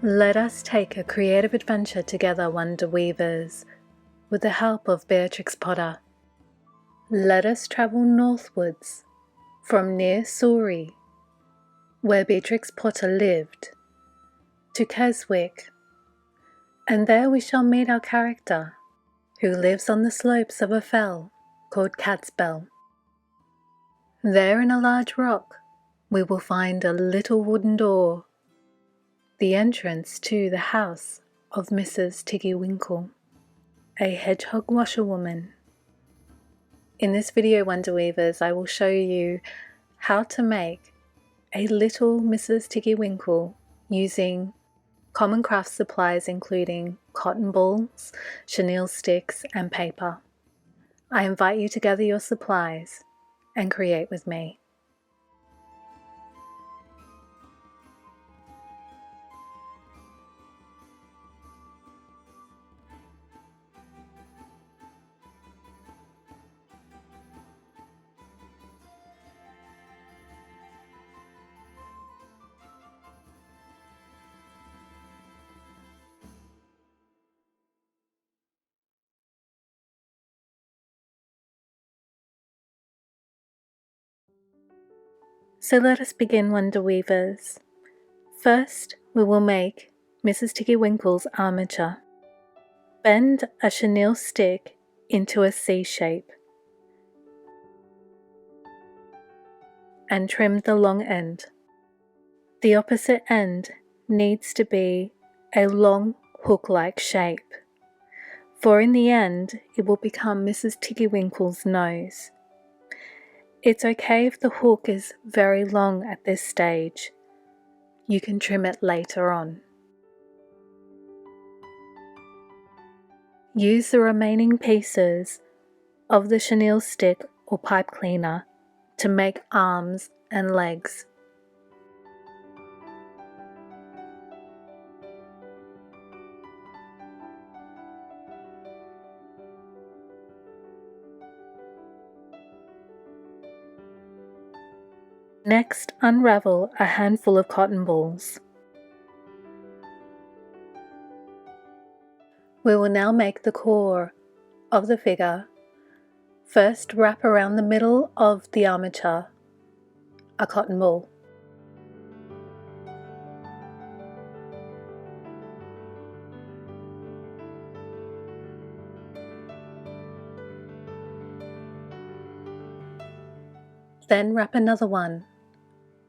Let us take a creative adventure together, Wonder Weavers, with the help of Beatrix Potter. Let us travel northwards from near Surrey, where Beatrix Potter lived, to Keswick, and there we shall meet our character, who lives on the slopes of a fell called Catsbell. There in a large rock we will find a little wooden door, the entrance to the house of Mrs. Tiggy-winkle, a hedgehog washerwoman. In this video, Wonder Weavers, I will show you how to make a little Mrs. Tiggy-winkle using common craft supplies including cotton balls, chenille sticks, and paper. I invite you to gather your supplies and create with me. So let us begin, Wonder Weavers. First, we will make Mrs. Tiggy-winkle's armature. Bend a chenille stick into a C shape and trim the long end. The opposite end needs to be a long hook-like shape, for in the end it will become Mrs. Tiggy-winkle's nose. It's okay if the hook is very long at this stage. You can trim it later on. Use the remaining pieces of the chenille stick or pipe cleaner to make arms and legs. Next, unravel a handful of cotton balls. We will now make the core of the figure. First, wrap around the middle of the armature a cotton ball. Then wrap another one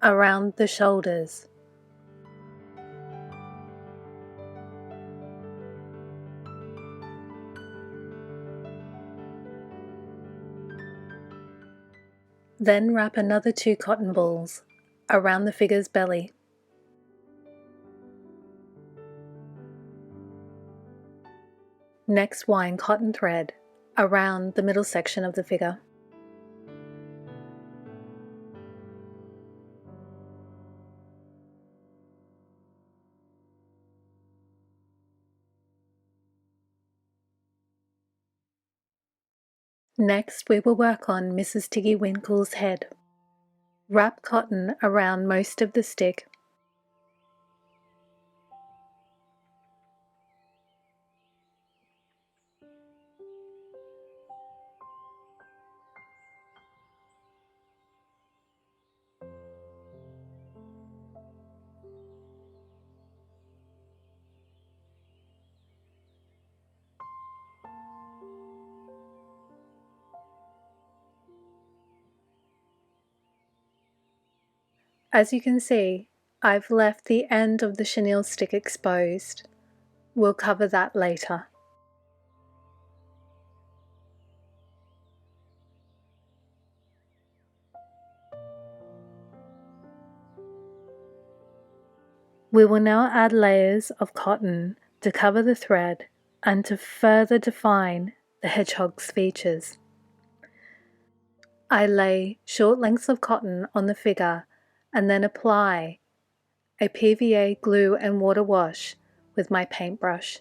around the shoulders. Then wrap another 2 cotton balls around the figure's belly. Next, wind cotton thread around the middle section of the figure. Next, we will work on Mrs. Tiggy-winkle's head. Wrap cotton around most of the stick. As you can see, I've left the end of the chenille stick exposed. We'll cover that later. We will now add layers of cotton to cover the thread and to further define the hedgehog's features. I lay short lengths of cotton on the figure and then apply a PVA glue and water wash with my paintbrush.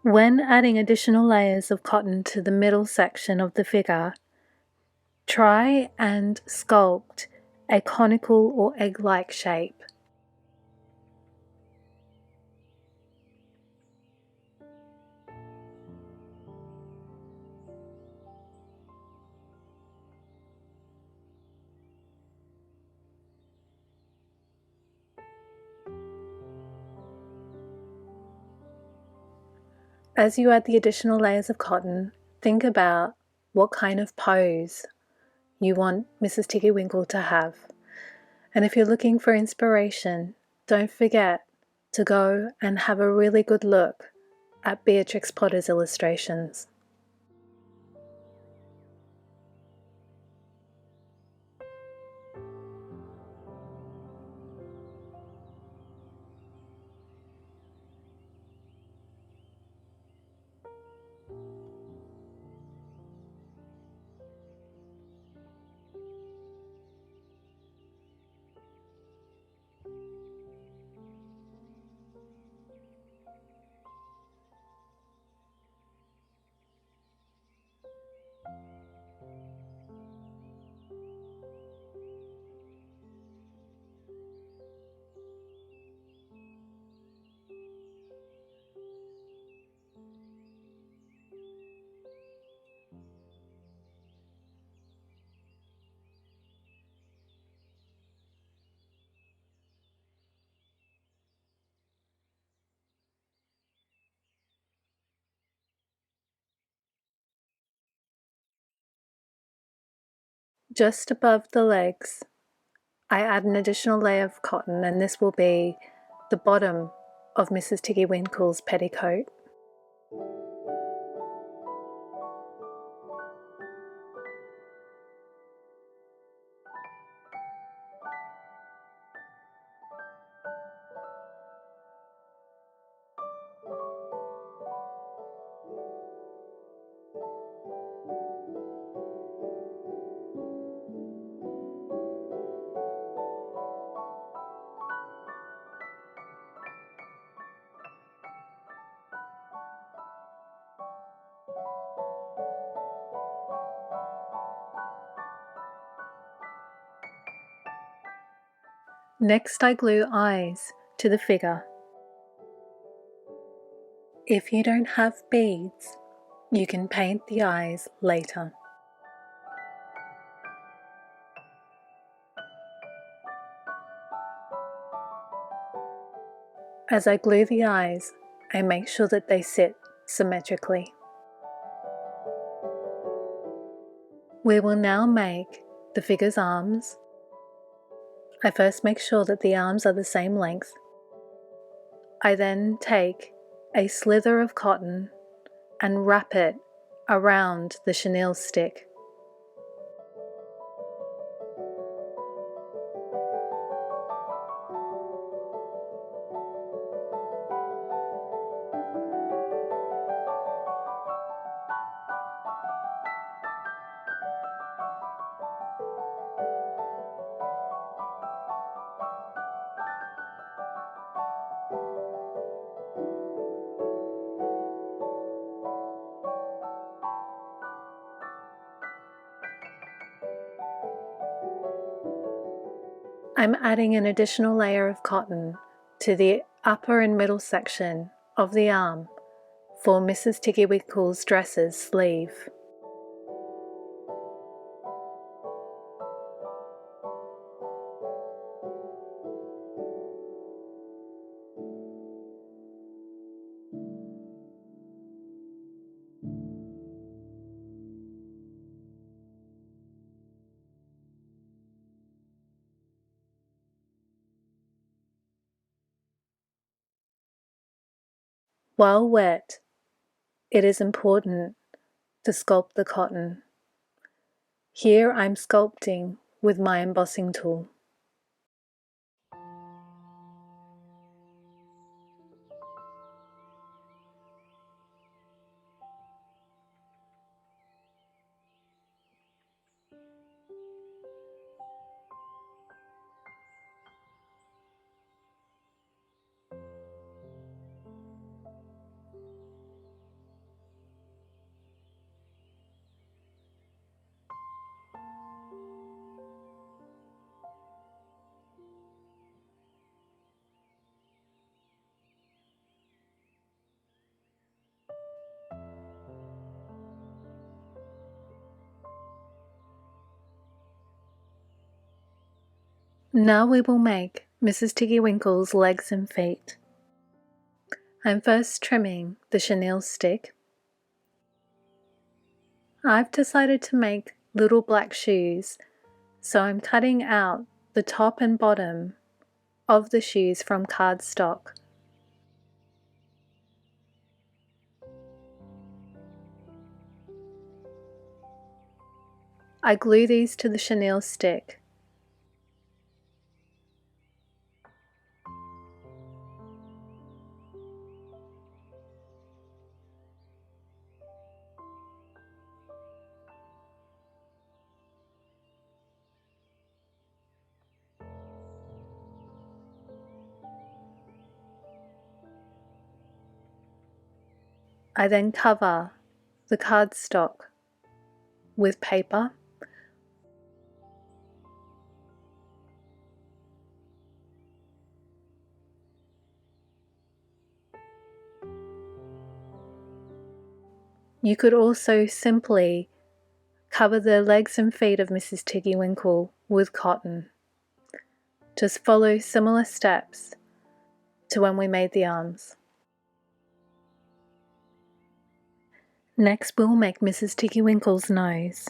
When adding additional layers of cotton to the middle section of the figure, try and sculpt a conical or egg-like shape. As you add the additional layers of cotton, think about what kind of pose you want Mrs. Tiggy-winkle to have. And if you're looking for inspiration, don't forget to go and have a really good look at Beatrix Potter's illustrations. Just above the legs, I add an additional layer of cotton, and this will be the bottom of Mrs. Tiggy-winkle's petticoat. Next, I glue eyes to the figure. If you don't have beads, you can paint the eyes later. As I glue the eyes, I make sure that they sit symmetrically. We will now make the figure's arms. I first make sure that the arms are the same length. I then take a slither of cotton and wrap it around the chenille stick. I'm adding an additional layer of cotton to the upper and middle section of the arm for Mrs. Tiggy-winkle's dresser's sleeve. While wet, it is important to sculpt the cotton. Here I'm sculpting with my embossing tool. Now we will make Mrs. Tiggy-winkle's legs and feet. I'm first trimming the chenille stick. I've decided to make little black shoes, so I'm cutting out the top and bottom of the shoes from cardstock. I glue these to the chenille stick. I then cover the cardstock with paper. You could also simply cover the legs and feet of Mrs. Tiggy-winkle with cotton. Just follow similar steps to when we made the arms. Next, we'll make Mrs. Tiggy-winkle's nose.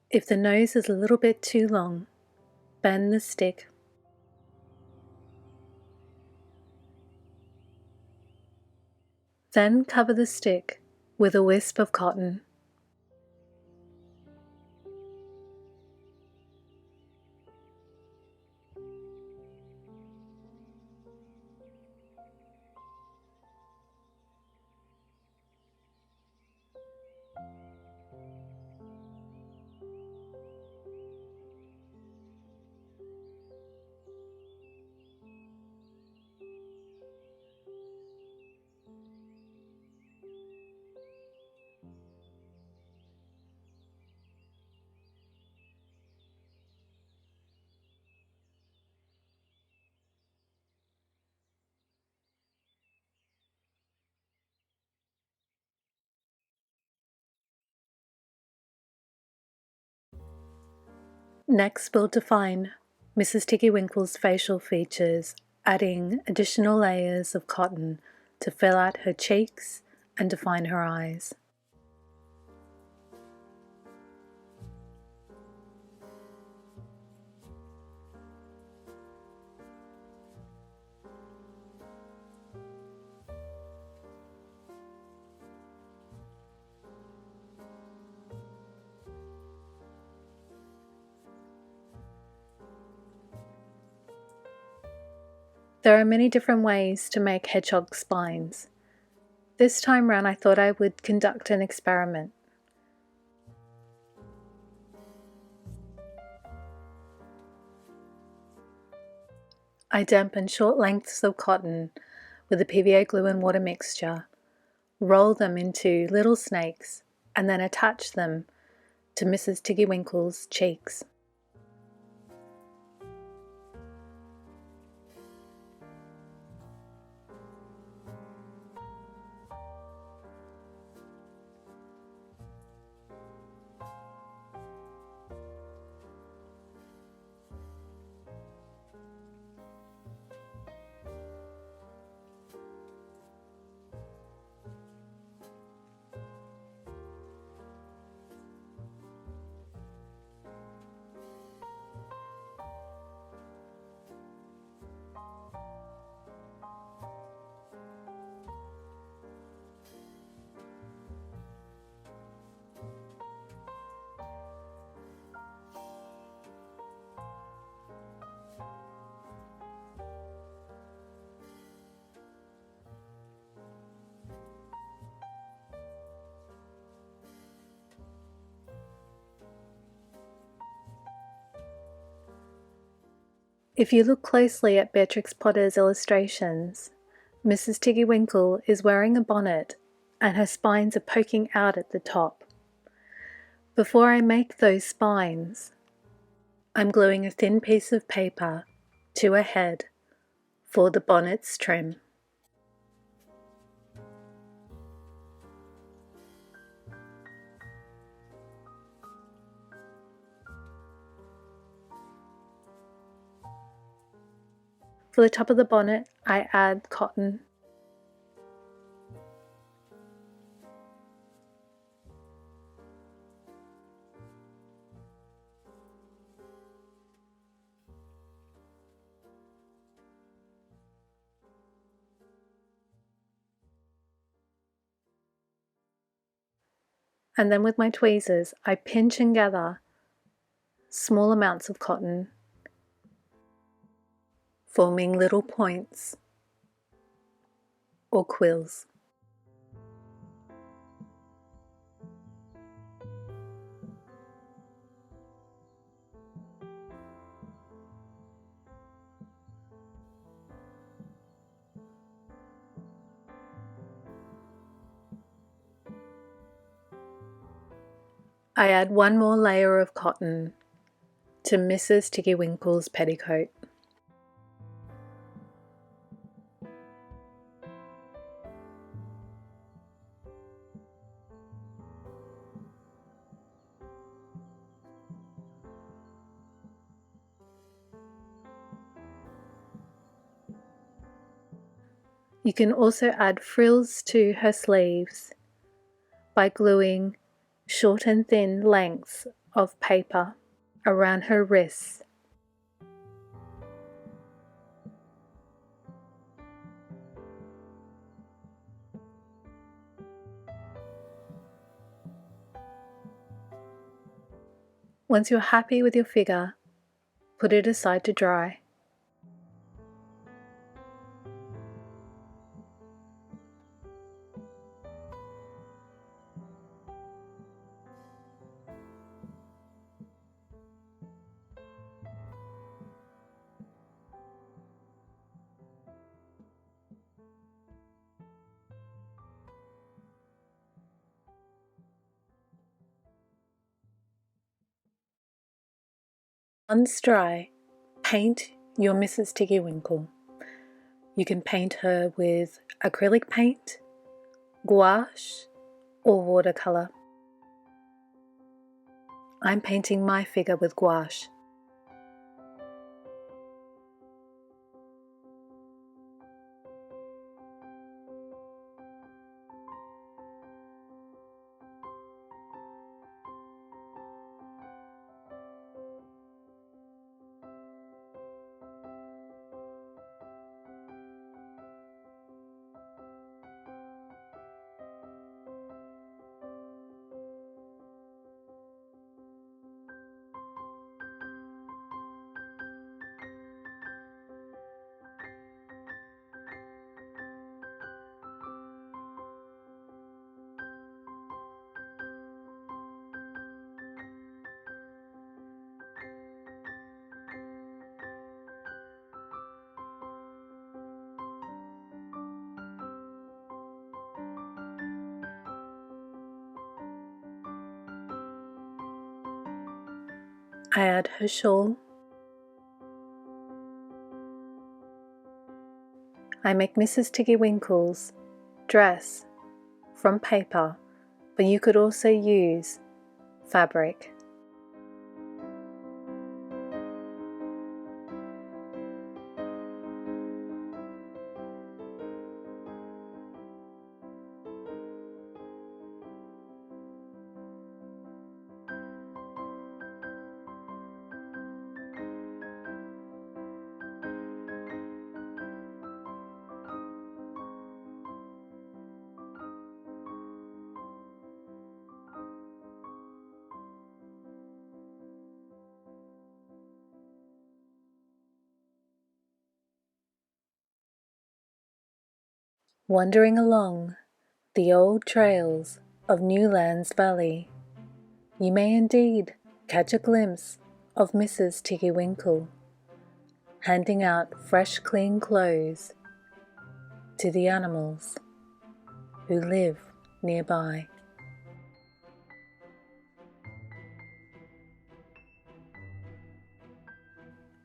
If the nose is a little bit too long, bend the stick. Then cover the stick with a wisp of cotton. Next, we'll define Mrs. Tiggy-winkle's facial features, adding additional layers of cotton to fill out her cheeks and define her eyes. There are many different ways to make hedgehog spines. This time round I thought I would conduct an experiment. I dampen short lengths of cotton with a PVA glue and water mixture, roll them into little snakes, and then attach them to Mrs. Tiggy-winkle's cheeks. If you look closely at Beatrix Potter's illustrations, Mrs. Tiggy-winkle is wearing a bonnet and her spines are poking out at the top. Before I make those spines, I'm gluing a thin piece of paper to her head for the bonnet's trim. For the top of the bonnet, I add cotton. And then with my tweezers, I pinch and gather small amounts of cotton, forming little points or quills. I add one more layer of cotton to Mrs. Tiggy-winkle's petticoat. You can also add frills to her sleeves by gluing short and thin lengths of paper around her wrists. Once you're happy with your figure, put it aside to dry. Once dry, paint your Mrs. Tiggy-winkle. You can paint her with acrylic paint, gouache, or watercolour. I'm painting my figure with gouache. I add her shawl. I make Mrs. Tiggy-winkle's dress from paper, but you could also use fabric. Wandering along the old trails of Newlands Valley, you may indeed catch a glimpse of Mrs. Tiggy-winkle, handing out fresh clean clothes to the animals who live nearby.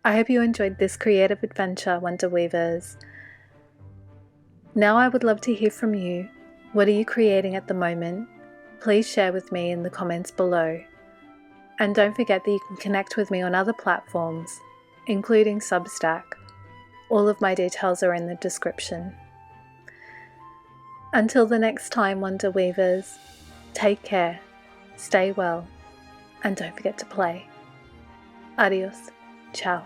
I hope you enjoyed this creative adventure, Wonder Weavers. Now I would love to hear from you. What are you creating at the moment? Please share with me in the comments below. And don't forget that you can connect with me on other platforms, including Substack. All of my details are in the description. Until the next time, Wonder Weavers, take care, stay well, and don't forget to play. Adios. Ciao.